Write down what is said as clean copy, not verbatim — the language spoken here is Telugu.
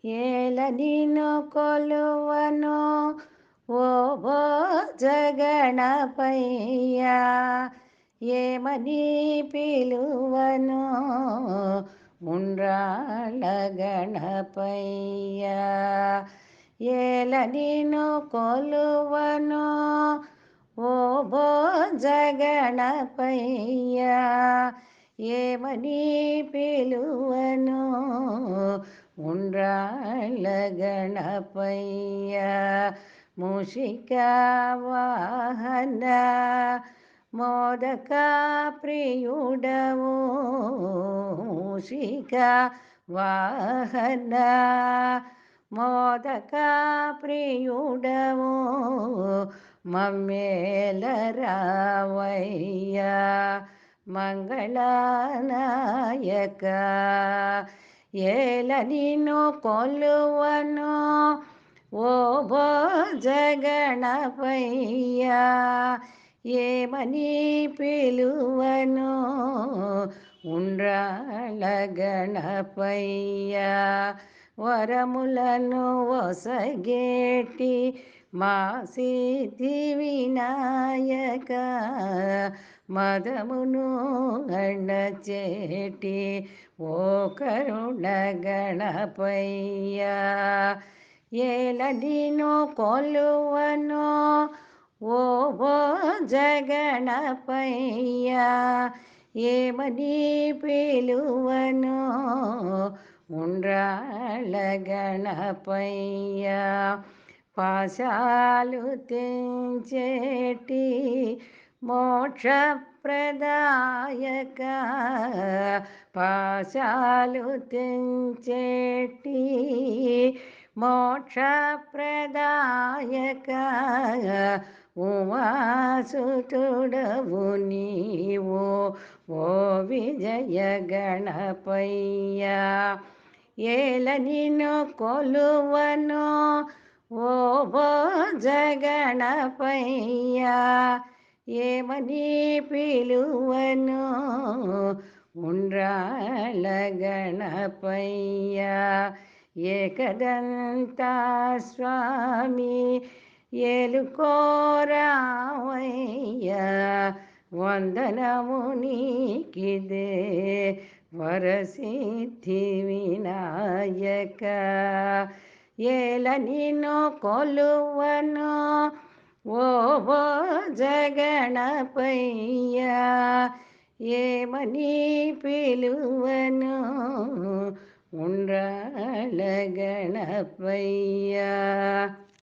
ಏಲ ನೀನು ಕೊಲುವನು ಓ ಭೋ ಜಗಣಪಯ್ಯ ಏಮನಿ ಪಿಲುವನು ಉಂಡ್ರಾಳ ಗಣಪಯ್ಯ ಏಲ ನೀನು ಕೊಲುವನು ఓ భో జగణపయ్య ఏమని పిలువను ఉండ్రాళ్ళ గణపయ్య మూషిక వాహన మోదక ప్రియుడవు మూషిక వాహన మోదక ప్రియుడవు మమ్మేల రావయ్య మంగళనాయక ఏల నిన్ను కొలువను ఓ భో జగణపయ్య ఏమని పిలువను ఉండ్రాళ్ళ గణపయ్య వరములను ఒసగేటి మా సిద్ధి వినాయక మదమును అణచేటి ఓ కరుణ గణపయ్య ఏల నిన్ను కొలువను ఓ భో జగణపయ్య ఏమని పిలువను ఉండ్రాళ్ళ గణపయ్య పాశాలు తెంచేటి మోక్షప్రదాయక పాశాలు తెంచేటి మోక్షప్రదాయక ఉమాసుతుడవు నీవు ఓ విజయ గణపయ్య ఏల నిన్ను కొలువను ఓ భో జగణపయ్య ఏమని పిలువను ఉండ్రాళ్ళ గణపయ్య ఏకదంత స్వామి ఏలుకోరావయ్య వందనము నీకిదే వరసిద్ధి వినాయక ఏల నిన్ను కొలువను ఓ భో జగణపయ్య ఏమని పిలువను ఉండ్రాళ్ళ గణపయ్య